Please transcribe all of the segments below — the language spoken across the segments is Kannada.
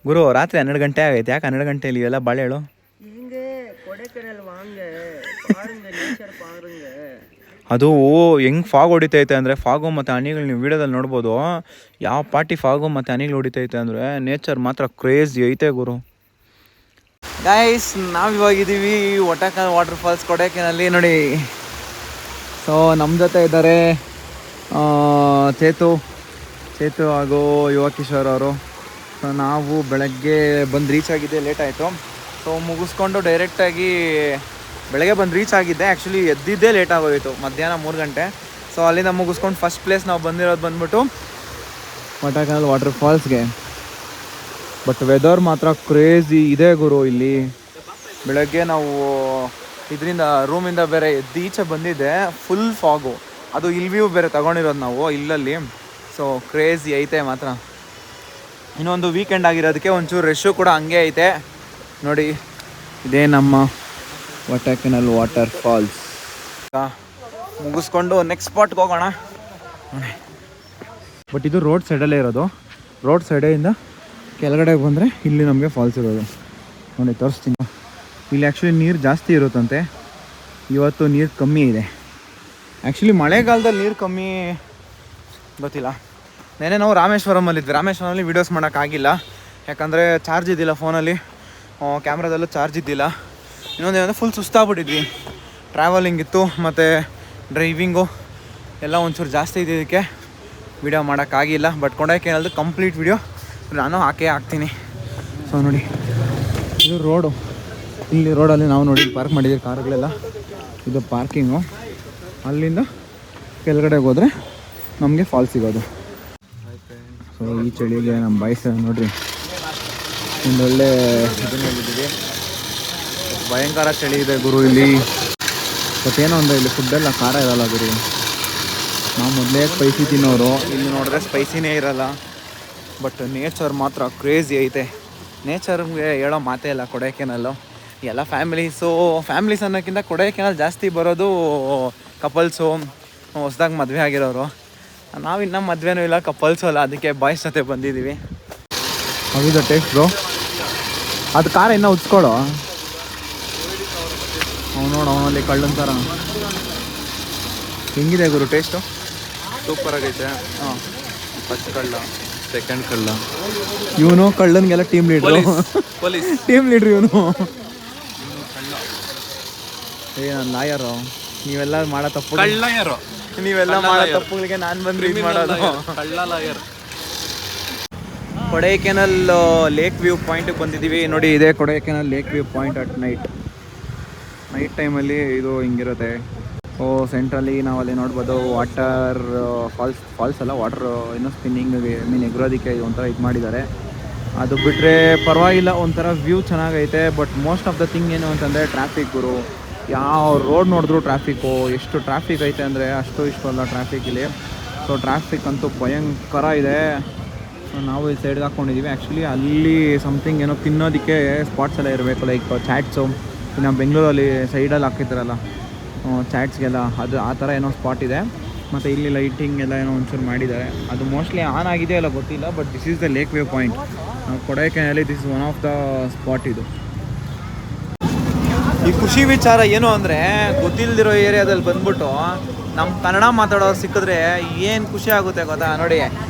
ಗುರು ರಾತ್ರಿ 12 ಗಂಟೆ ಆಗೈತೆ. ಯಾಕೆ 12 ಗಂಟೆಯಲ್ಲಿ ಎಲ್ಲ ಬಾಳೆಹಣ್ಣು? ಅದು ಹೆಂಗೆ ಫಾಗ್ ಹೊಡಿತೈತೆ ಅಂದರೆ, ಫಾಗು ಮತ್ತು ಹನಿಗಳು ನೀವು ವೀಡಿಯೋದಲ್ಲಿ ನೋಡ್ಬೋದು. ಯಾವ ಪಾರ್ಟಿ ಫಾಗು ಮತ್ತು ಹನಿಗಳು ಹೊಡಿತೈತೆ ಅಂದರೆ ನೇಚರ್ ಮಾತ್ರ ಕ್ರೇಜಿ ಐತೆ ಗುರು. ಗೈಸ್, ನಾವಿವಾಗಿದ್ದೀವಿ ಒಟಕಲ್ ವಾಟರ್ ಫಾಲ್ಸ್ ಕೊಡೈಕೆನಲ್ಲಿ ನೋಡಿ. ಸೊ ನಮ್ಮ ಜೊತೆ ಇದ್ದಾರೆ ಚೇತು ಹಾಗೂ ಯುವ ಕಿಶೋರ್ ಅವರು. ಸೊ ನಾವು ಬೆಳಗ್ಗೆ ಬಂದು ರೀಚ್ ಆಗಿದ್ದೆ, ಲೇಟ್ ಆಯಿತು. ಸೊ ಮುಗಿಸ್ಕೊಂಡು ಡೈರೆಕ್ಟಾಗಿ ಬೆಳಗ್ಗೆ ಬಂದು ರೀಚ್ ಆಗಿದ್ದೆ. ಆ್ಯಕ್ಚುಲಿ ಎದ್ದಿದ್ದೇ ಲೇಟ್ ಆಗೋಯಿತು, ಮಧ್ಯಾಹ್ನ 3 ಗಂಟೆ. ಸೊ ಅಲ್ಲಿಂದ ಮುಗಿಸ್ಕೊಂಡು ಫಸ್ಟ್ ಪ್ಲೇಸ್ ನಾವು ಬಂದಿರೋದು ಬಂದ್ಬಿಟ್ಟು ಒಟಕಲ್ ವಾಟರ್ ಫಾಲ್ಸ್ಗೆ. ಬಟ್ ವೆದರ್ ಮಾತ್ರ ಕ್ರೇಜಿ ಇದೆ ಗುರು ಇಲ್ಲಿ. ಬೆಳಗ್ಗೆ ನಾವು ಇದರಿಂದ ರೂಮಿಂದ ಬೇರೆ ಎದ್ದೀಚೆ ಬಂದಿದ್ದೆ, ಫುಲ್ ಫಾಗು. ಅದು ವ್ಯೂ ಬೇರೆ ತಗೊಂಡಿರೋದು ನಾವು ಇಲ್ಲಲ್ಲಿ. ಸೊ ಕ್ರೇಜಿ ಐತೆ ಮಾತ್ರ. ಇನ್ನೊಂದು ವೀಕೆಂಡ್ ಆಗಿರೋದಕ್ಕೆ ಒಂಚೂರು ರಶ್ಶು ಕೂಡ ಹಂಗೆ ಐತೆ ನೋಡಿ. ಇದೇ ನಮ್ಮ ಒಟಕಲ್ ವಾಟರ್ ಫಾಲ್ಸ್. ಮುಗಿಸ್ಕೊಂಡು ನೆಕ್ಸ್ಟ್ ಸ್ಪಾಟ್ಗೆ ಹೋಗೋಣ. ಬಟ್ ಇದು ರೋಡ್ ಸೈಡಲ್ಲೇ ಇರೋದು. ರೋಡ್ ಸೈಡಿಂದ ಕೆಳಗಡೆ ಬಂದರೆ ಇಲ್ಲಿ ನಮಗೆ ಫಾಲ್ಸ್ ಇರೋದು ನೋಡಿ, ತೋರಿಸ್ತೀನಿ. ಇಲ್ಲಿ ಆ್ಯಕ್ಚುಲಿ ನೀರು ಜಾಸ್ತಿ ಇರುತ್ತಂತೆ, ಇವತ್ತು ನೀರು ಕಮ್ಮಿ ಇದೆ. ಆ್ಯಕ್ಚುಲಿ ಮಳೆಗಾಲದಲ್ಲಿ ನೀರು ಕಮ್ಮಿ ಗೊತ್ತಿಲ್ಲ. ನೆನ್ನೆ ನಾವು ರಾಮೇಶ್ವರಮಲ್ಲಿದ್ವಿ. ರಾಮೇಶ್ವರಮಲ್ಲಿ ವೀಡಿಯೋಸ್ ಮಾಡೋಕ್ಕಾಗಿಲ್ಲ, ಯಾಕಂದರೆ ಚಾರ್ಜ್ ಇದ್ದಿಲ್ಲ ಫೋನಲ್ಲಿ, ಕ್ಯಾಮ್ರಾದಲ್ಲೂ ಚಾರ್ಜ್ ಇದ್ದಿಲ್ಲ. ಇನ್ನೊಂದೇನಂದರೆ ಫುಲ್ ಸುಸ್ತಾಗ್ಬಿಟ್ಟಿದ್ವಿ. ಟ್ರಾವೆಲಿಂಗ್ ಇತ್ತು ಮತ್ತು ಡ್ರೈವಿಂಗು ಎಲ್ಲ ಒಂಚೂರು ಜಾಸ್ತಿ ಇದ್ದಿದ್ದಕ್ಕೆ ವೀಡಿಯೋ ಮಾಡೋಕ್ಕಾಗಿಲ್ಲ. ಬಟ್ ಕೊಡೈಕೆನಾಲ್ದು ಕಂಪ್ಲೀಟ್ ವೀಡಿಯೋ ನಾನು ಹಾಕ್ತೀನಿ. ಸೊ ನೋಡಿ, ಇದು ರೋಡು. ಇಲ್ಲಿ ರೋಡಲ್ಲಿ ನಾವು ನೋಡಿ ಪಾರ್ಕ್ ಮಾಡಿದ್ದೀವಿ ಕಾರುಗಳೆಲ್ಲ. ಇದು ಪಾರ್ಕಿಂಗು. ಅಲ್ಲಿಂದ ಕೆಳಗಡೆಗೆ ಹೋದರೆ ನಮಗೆ ಫಾಲ್ಸ್ ಸಿಗೋದು. ಸೊ ಈ ಚಳಿಗೆ ನಮ್ಮ ಬಾಯ್ಸ್ ನೋಡ್ರಿ, ಒಂದೊಳ್ಳೆ ಇದನ್ನೇಳಿದ್ದೀವಿ. ಭಯಂಕರ ಚಳಿ ಇದೆ ಗುರು ಇಲ್ಲಿ. ಬಟ್ ಏನೋ ಒಂದು ಇಲ್ಲಿ ಫುಡ್ಡೆಲ್ಲ ಖಾರ ಇರೋಲ್ಲ ಗುರು. ನಾವು ಮೊದಲೇ ಸ್ಪೈಸಿ ತಿನ್ನೋರು, ಇಲ್ಲಿ ನೋಡಿದ್ರೆ ಸ್ಪೈಸಿನೇ ಇರೋಲ್ಲ. ಬಟ್ ನೇಚರ್ ಮಾತ್ರ ಕ್ರೇಜಿ ಐತೆ. ನೇಚರ್ಗೆ ಹೇಳೋ ಮಾತೇ ಇಲ್ಲ ಕೊಡೈಕೆನಲ್ಲು. ಎಲ್ಲ ಫ್ಯಾಮಿಲೀಸ್ ಅನ್ನೋಕ್ಕಿಂತ ಕೊಡೈಕೆನಾಲ್ ಜಾಸ್ತಿ ಬರೋದು ಕಪಲ್ಸು, ಹೊಸ್ದಾಗಿ ಮದುವೆ ಆಗಿರೋರು. ನಾವಿನ್ನೂ ಮದುವೆನೂ ಇಲ್ಲ, ಕಪಲ್ಸು ಅಲ್ಲ, ಅದಕ್ಕೆ ಬಾಯ್ಸ್ ಜೊತೆ ಬಂದಿದ್ದೀವಿ. ಹೌದು ಟೇಸ್ಟ್ ಬ್ರೋ. ಅದು ಖಾರ ಇನ್ನೂ ಉಚ್ಕೊಳ್ಳೋ. ನೋಡು ಅವನಲ್ಲಿ ಕಳ್ಳನ ಥರ ಹೆಂಗಿದೆ ಗುರು ಟೇಸ್ಟು? ಸೂಪರ್ ಆಗೈತೆ. ಹಾಂ, ಫಸ್ಟ್ ಕಳ್ಳ, ಸೆಕೆಂಡ್ ಕಳ್ಳ. ಇವನು ಕಳ್ಳನಿಗೆಲ್ಲ ಟೀಮ್ ಲೀಡ್ರು. ಟೀಮ್ ಲೀಡ್ರು ಇವನು. ನಾನು ಲಾಯರು. ನೀವೆಲ್ಲ ಮಾಡೋ ತಪ್ಪು, ನೀವೆಲ್ಲ ಮಾಡೋ ತಪ್ಪುಗಳಿಗೆ ನಾನು ಬಂದು ರೀಡ್ ಮಾಡೋದು. ಕಳ್ಳ ಲಾಯರ್. ಕೊಡೈಕೆನಾಲ್ ಲೇಕ್ ವ್ಯೂ ಪಾಯಿಂಟಿಗೆ ಬಂದಿದ್ದೀವಿ ನೋಡಿ. ಇದೇ Kodaikanal lake view point at night ಟೈಮಲ್ಲಿ ಇದು ಹಿಂಗಿರುತ್ತೆ. ಸೊ ಸೆಂಟ್ರಲ್ಲಿ ನಾವಲ್ಲಿ ನೋಡ್ಬೋದು ವಾಟರ್ ಫಾಲ್ಸ್ ಅಲ್ಲ, ವಾಟರ್ ಏನೋ ಸ್ಪಿನ್ನಿಂಗ್ ಎಗ್ರೋದಕ್ಕೆ ಒಂಥರ ಇದು ಮಾಡಿದ್ದಾರೆ. ಅದು ಬಿಟ್ಟರೆ ಪರವಾಗಿಲ್ಲ, ಒಂಥರ ವ್ಯೂ ಚೆನ್ನಾಗೈತೆ. But most of the thing ಏನು ಅಂತಂದರೆ ಟ್ರಾಫಿಕ್ ಗುರು. ಯಾವ ರೋಡ್ ನೋಡಿದ್ರು ಟ್ರಾಫಿಕ್ಕು. ಎಷ್ಟು ಟ್ರಾಫಿಕ್ ಐತೆ ಅಂದರೆ ಅಷ್ಟು ಇಷ್ಟು ಅಲ್ಲ ಟ್ರಾಫಿಕ್ ಇಲ್ಲಿ. ಸೊ ಟ್ರಾಫಿಕ್ ಅಂತೂ ಭಯಂಕರ ಇದೆ. ನಾವು ಈ ಸೈಡ್ಗೆ ಹಾಕ್ಕೊಂಡಿದ್ದೀವಿ. ಆ್ಯಕ್ಚುಲಿ ಅಲ್ಲಿ ಸಮಥಿಂಗ್ ಏನೋ ತಿನ್ನೋದಕ್ಕೆ ಸ್ಪಾಟ್ಸ್ ಎಲ್ಲ ಇರಬೇಕು, ಲೈಕ್ ಚಾಟ್ಸು. ಇನ್ನು ಬೆಂಗಳೂರಲ್ಲಿ ಸೈಡಲ್ಲಿ ಹಾಕಿರ್ತಾರಲ್ಲ ಚಾಟ್ಸ್ಗೆಲ್ಲ, ಅದು ಆ ಥರ ಏನೋ ಸ್ಪಾಟ್ ಇದೆ. ಮತ್ತು ಇಲ್ಲಿ ಲೈಟಿಂಗ್ ಎಲ್ಲ ಏನೋ ಒಂಚೂರು ಮಾಡಿದ್ದಾರೆ. ಅದು ಮೋಸ್ಟ್ಲಿ ಆನ್ ಆಗಿದೆ ಎಲ್ಲ ಗೊತ್ತಿಲ್ಲ. But this is the lake view point ಕೊಡೈಕೆನಾಲಲ್ಲಿ. This is one of the spot ಇದು. ಈ ಖುಷಿ ವಿಚಾರ ಏನು ಅಂದರೆ, ಗೊತ್ತಿಲ್ಲದಿರೋ ಏರಿಯಾದಲ್ಲಿ ಬಂದ್ಬಿಟ್ಟು ನಮ್ಮ ಕನ್ನಡ ಮಾತಾಡೋರು ಸಿಕ್ಕಿದ್ರೆ ಏನು ಖುಷಿ ಆಗುತ್ತೆ ಗೊತ್ತಾ. ನೋಡಿ,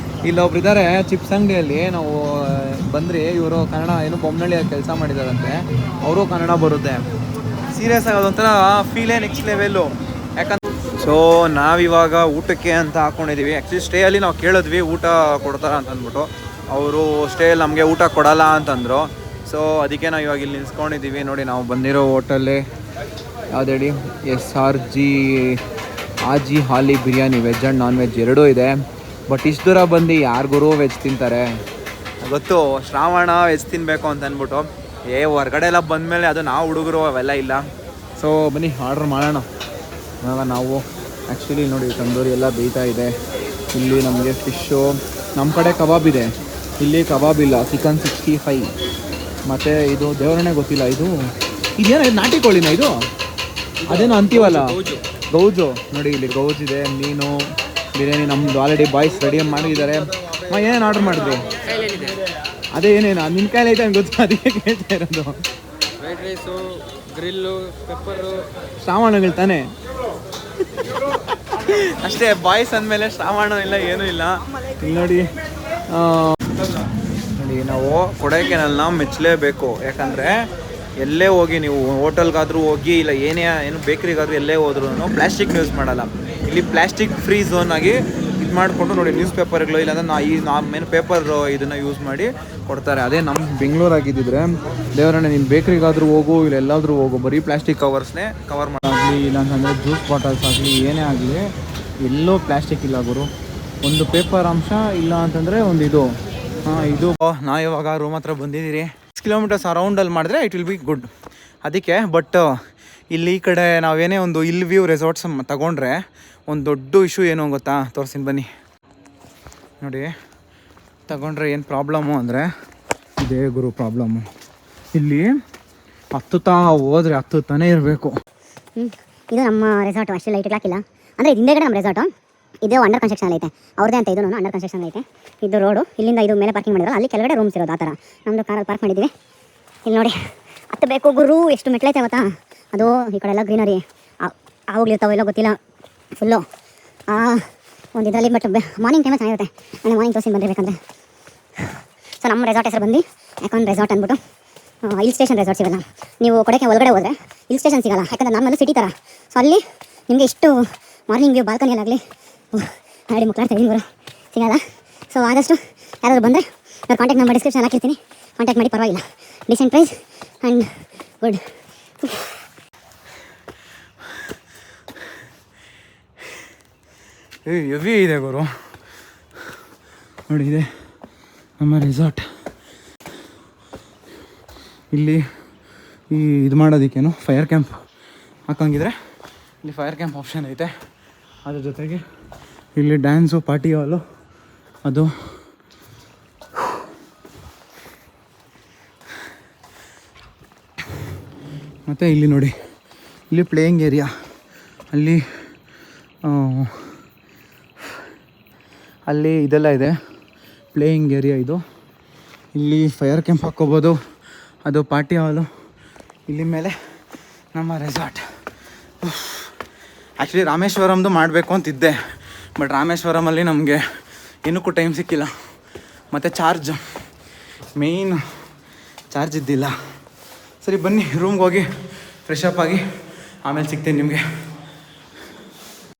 ಇಲ್ಲೊಬ್ರು ಇದ್ದಾರೆ ಚಿಪ್ಸ್ ಅಂಗಡಿಯಲ್ಲಿ. ನಾವು ಬಂದ್ರಿ, ಇವರು ಕನ್ನಡ ಏನು ಬೊಮ್ಮನಹಳ್ಳಿಯಲ್ಲಿ ಕೆಲಸ ಮಾಡಿದಾರಂತೆ. ಅವರು ಕನ್ನಡ ಬರುತ್ತೆ. ಸೀರಿಯಸ್ ಆಗಿ ಅದೊಂಥರ ಫೀಲೇ ನೆಕ್ಸ್ಟ್ ಲೆವೆಲ್ಲು. ಯಾಕಂದ್ರೆ ಸೊ ನಾವಿವಾಗ ಊಟಕ್ಕೆ ಅಂತ ಹಾಕ್ಕೊಂಡಿದ್ದೀವಿ. ಆ್ಯಕ್ಚುಲಿ ಸ್ಟೇಯಲ್ಲಿ ನಾವು ಕೇಳಿದ್ವಿ ಊಟ ಕೊಡ್ತಾರ ಅಂತ ಅಂದ್ಬಿಟ್ಟು. ಅವರು ಸ್ಟೇಯಲ್ಲಿ ನಮಗೆ ಊಟ ಕೊಡಲ್ಲ ಅಂತಂದರು. ಸೊ ಅದಕ್ಕೆ ನಾವು ಇವಾಗ ಇಲ್ಲಿ ನಿಲ್ಸ್ಕೊಂಡಿದ್ದೀವಿ. ನೋಡಿ, ನಾವು ಬಂದಿರೋ ಹೋಟೆಲ್ಲೇ ಯಾವ್ದು ಹೇಳಿ, SRG ಆಜಿ ಹಾಲಿ biryani. Veg and non veg ಎರಡೂ ಇದೆ. ಬಟ್ ಇಷ್ಟು ದೂರ ಬಂದು ಯಾರಿಗೂ ವೆಜ್ ತಿಂತಾರೆ ಗೊತ್ತು. ಶ್ರಾವಣ ವೆಜ್ ತಿನ್ನಬೇಕು ಅಂತ ಅಂದ್ಬಿಟ್ಟು ಹೊರಗಡೆ ಎಲ್ಲ ಬಂದಮೇಲೆ ಅದು ನಾವು ಹುಡುಗರು ಅವೆಲ್ಲ ಇಲ್ಲ. ಸೊ ಬನ್ನಿ ಆರ್ಡ್ರ್ ಮಾಡೋಣ. ಇವಾಗ ನಾವು ಆ್ಯಕ್ಚುಲಿ ನೋಡಿ ತಂದೂರಿ ಎಲ್ಲ ಬೇಯ್ತಾ ಇದೆ. ಇಲ್ಲಿ ನಮಗೆ ಫಿಶ್ಶು, ನಮ್ಮ ಕಡೆ ಕಬಾಬ್ ಇದೆ, ಇಲ್ಲಿ ಕಬಾಬ್ ಇಲ್ಲ. ಚಿಕನ್ 65 ಮತ್ತು ಇದು ದೇವರನ್ನೇ ಗೊತ್ತಿಲ್ಲ. ಇದೇನೋ ನಾಟಿ ಕೋಳಿನ ಇದು? ಅದೇನೋ ಅಂತೀವಲ್ಲ ಗೌಜು. ನೋಡಿ ಇಲ್ಲಿ ಗೌಜ್ ಇದೆ, ಮೀನು, ಬಿರಿಯಾನಿ. ನಮ್ಮದು ಆಲ್ರೆಡಿ ಬಾಯ್ಸ್ ರೆಡಿ ಮಾಡಿದ್ದಾರೆ. ಏನೇನು ಆರ್ಡ್ರ್ ಮಾಡಿದ್ವಿ? ಅದೇ ಏನೇನು ನಿನ್ನ ಕೈಲಿ ಐತೆ ಅಂತ ಗೊತ್ತು, ಅದಕ್ಕೆ ಕೇಳ್ತಾ ಇರೋದು. ಫ್ರೈಡ್ ರೈಸು, ಗ್ರಿಲ್ಲು, ಪೆಪ್ಪರು, ಶ್ರಾವಣಗಳು ತಾನೇ ಅಷ್ಟೇ. ಬಾಯ್ಸ್ ಅಂದಮೇಲೆ ಶ್ರಾವಣ ಇಲ್ಲ, ಏನೂ ಇಲ್ಲ. ಇಲ್ಲಿ ನೋಡಿ ನೋಡಿ, ನಾವು ಕೊಡೈಕೆನಾಲ್ನ ಮೆಚ್ಚಲೇಬೇಕು. ಯಾಕಂದರೆ ಎಲ್ಲೇ ಹೋಗಿ ನೀವು ಹೋಟೆಲ್ಗಾದರೂ ಹೋಗಿ, ಇಲ್ಲ ಏನು ಬೇಕ್ರಿಗಾದರೂ ಎಲ್ಲೇ ಹೋದ್ರೂ ಪ್ಲಾಸ್ಟಿಕ್ ಯೂಸ್ ಮಾಡಲ್ಲ. ಇಲ್ಲಿ ಪ್ಲಾಸ್ಟಿಕ್ ಫ್ರೀ ಝೋನ್ ಆಗಿ ಇದು ಮಾಡಿಕೊಂಡು ನೋಡಿ, ನ್ಯೂಸ್ ಪೇಪರ್ಗಳು ಇಲ್ಲಾಂದ್ರೆ ಮೇನ್ ಪೇಪರ್ ಇದನ್ನು ಯೂಸ್ ಮಾಡಿ ಕೊಡ್ತಾರೆ. ಅದೇ ನಮ್ಮ ಬೆಂಗಳೂರಾಗಿದ್ದಿದ್ರೆ ದೇವರಣ್ಣ ನೀನು ಬೇಕ್ರಿಗಾದರೂ ಹೋಗು, ಇಲ್ಲ ಎಲ್ಲಾದರೂ ಹೋಗು, ಬರೀ ಪ್ಲಾಸ್ಟಿಕ್ ಕವರ್ಸ್ನೇ ಕವರ್ ಮಾಡಾಗಲಿ, ಇಲ್ಲಾಂತಂದರೆ ಜ್ಯೂಸ್ ಬಾಟಲ್ಸ್ ಆಗಲಿ, ಏನೇ ಆಗಲಿ ಎಲ್ಲೋ ಪ್ಲಾಸ್ಟಿಕ್ ಇಲ್ಲ ಗುರು. ಒಂದು ಪೇಪರ್ ಅಂಶ ಇಲ್ಲ ಅಂತಂದರೆ ಒಂದು ಇದು ಇದು ನಾ ಇವಾಗ ರೂಮ್ ಹತ್ರ ಬಂದಿದ್ದೀರಿ. 6 ಕಿಲೋಮೀಟರ್ಸ್ ಅರೌಂಡಲ್ಲಿ ಮಾಡಿದ್ರೆ ಇಟ್ ವಿಲ್ ಬಿ ಗುಡ್. ಅದಕ್ಕೆ ಬಟ್ ಇಲ್ಲಿ ಈ ಕಡೆ ನಾವೇನೇ ಒಂದು ಹಿಲ್ ವ್ಯೂ ರೆಸಾರ್ಟ್ಸ್ ತಗೊಂಡ್ರೆ ಒಂದು ದೊಡ್ಡ ಇಶ್ಯೂ ಏನು ಗೊತ್ತಾ, ತೋರಿಸ್ತೀನಿ ಬನ್ನಿ. ನೋಡಿ ತಗೊಂಡ್ರೆ ಏನು ಪ್ರಾಬ್ಲಮ್ಮು ಅಂದರೆ ಇದೇ ಗುರು ಪ್ರಾಬ್ಲಮ್ಮು. ಇಲ್ಲಿ ಹತ್ತುತ್ತಾ ಹೋದರೆ ಹತ್ತುತ್ತಾನೇ ಇರಬೇಕು. ಇದು ನಮ್ಮ ರೆಸಾರ್ಟು, ಅಷ್ಟೇ ಲೈಟ್ ಹಾಕಿಲ್ಲ. ಅಂದರೆ ಇದು ಹಿಂದೆಗಡೆ ನಮ್ಮ ರೆಸಾರ್ಟು, ಇದು ಅಂಡರ್ ಕನ್ಸ್ಟ್ರಕ್ಷನ್ ಐತೆ ಅವ್ರದ್ದೇ ಅಂತ. ಇದು ಅಂಡರ್ ಕನ್ಸ್ಟ್ರಕ್ಷನ್ ಐತೆ. ಇದು ರೋಡು, ಇಲ್ಲಿಂದ ಇದು ಮೇಲೆ ಪಾರ್ಕಿಂಗ್ ಮಾಡಿದ್ರು, ಅಲ್ಲಿ ಕೆಳಗಡೆ ರೂಮ್ಸ್ ಇರೋದು. ಆ ಥರ ನಮ್ಮದು ಕಾರಲ್ಲಿ ಪಾರ್ಕ್ ಮಾಡಿದ್ದೀವಿ. ಇಲ್ಲಿ ನೋಡಿ ಹತ್ತಬೇಕು ಗುರು, ಎಷ್ಟು ಮೆಟ್ಲೈತೆ ಗೊತ್ತಾ. ಅದು ಈ ಕಡೆ ಎಲ್ಲ ಗ್ರೀನರಿ, ಆವಾಗಲಿರ್ತಾವೆ ಇಲ್ಲ ಗೊತ್ತಿಲ್ಲ ಫುಲ್ಲು ಒಂದು ಇದರಲ್ಲಿ. ಬಟ್ ಮಾರ್ನಿಂಗ್ ಟೈಮಲ್ಲಿ ಚೆನ್ನಾಗಿರುತ್ತೆ. ನಾನು ಮಾರ್ನಿಂಗ್ ತೋರಿಸಿ ಬಂದಿರಬೇಕಂದ್ರೆ. ಸೊ ನಮ್ಮ ರೆಸಾರ್ಟ್ ಹೆಸರು ಬಂದು ಯಾಕಂದ್ರೆ ರೆಸಾರ್ಟ್ ಅಂದ್ಬಿಟ್ಟು ಹಿಲ್ ಸ್ಟೇಷನ್ ರೆಸಾರ್ಟ್ ಸಿಗಲ್ಲ. ನೀವು ಕೊಡಕ್ಕೆ ಒಳಗಡೆ ಹೋದರೆ ಹಿಲ್ ಸ್ಟೇಷನ್ ಸಿಗಲ್ಲ, ಯಾಕಂದರೆ ನಮ್ಮಲ್ಲಿ ಸಿಟಿ ಥರ. ಸೊ ಅಲ್ಲಿ ನಿಮಗೆ ಇಷ್ಟು ಮಾರ್ನಿಂಗ್ ವ್ಯೂ ಬಾಲ್ಕನಿಯಲ್ಲಾಗಲಿ ಆಡಿ ಮುಕ್ಕಾಡ್ತಾ ಇದ್ದೀನಿ ಗುರು, ಸಿಗಲ್ಲ. ಸೊ ಆದಷ್ಟು ಯಾರಾದರೂ ಬಂದರೆ ಅವ್ರ ಕಾಂಟ್ಯಾಕ್ಟ್ ನಂಬರ್ ಡಿಸ್ಕ್ರಿಪ್ಷನ್ ಹಾಕಿರ್ತೀನಿ, ಕಾಂಟ್ಯಾಕ್ಟ್ ಮಾಡಿ, ಪರವಾಗಿಲ್ಲ. Decent price and good. Heavy ಇದೆ ಗುರು. ನೋಡಿ ಇದೆ ನಮ್ಮ ರೆಸಾರ್ಟ್. ಇಲ್ಲಿ ಈ ಇದು ಮಾಡೋದಕ್ಕೇನು ಫೈರ್ ಕ್ಯಾಂಪ್ ಹಾಕಂಗಿದ್ರೆ ಇಲ್ಲಿ ಫೈರ್ ಕ್ಯಾಂಪ್ ಆಪ್ಷನ್ ಐತೆ. ಅದ್ರ ಜೊತೆಗೆ ಇಲ್ಲಿ ಡ್ಯಾನ್ಸು, ಪಾರ್ಟಿ ಹಾಲು, ಅದು ಮತ್ತು ಇಲ್ಲಿ ನೋಡಿ ಇಲ್ಲಿ ಪ್ಲೇಯಿಂಗ್ ಏರಿಯಾ, ಅಲ್ಲಿ ಇದೆಲ್ಲ ಇದೆ ಪ್ಲೇಯಿಂಗ್ ಏರಿಯಾ. ಇದು ಇಲ್ಲಿ ಫೈರ್ ಕ್ಯಾಂಪ್ ಹಾಕ್ಕೋಬೋದು, ಅದು ಪಾರ್ಟಿ ಹಾಲು. ಇಲ್ಲಿ ಮೇಲೆ ನಮ್ಮ ರೆಸಾರ್ಟ್. ಆ್ಯಕ್ಚುಲಿ ರಾಮೇಶ್ವರಮ್ದು ಮಾಡಬೇಕು ಅಂತಿದ್ದೆ, ಬಟ್ ರಾಮೇಶ್ವರಮಲ್ಲಿ ನಮಗೆ ಏನಕ್ಕೂ ಟೈಮ್ ಸಿಕ್ಕಿಲ್ಲ. ಮತ್ತು ಮೇಯ್ನ್ ಚಾರ್ಜ್ ಇದ್ದಿಲ್ಲ. ಸರಿ ಬನ್ನಿ ರೂಮ್ಗೆ ಹೋಗಿ ಫ್ರೆಶ್ ಅಪ್ ಆಗಿ ಆಮೇಲೆ ಸಿಗ್ತೀನಿ ನಿಮಗೆ.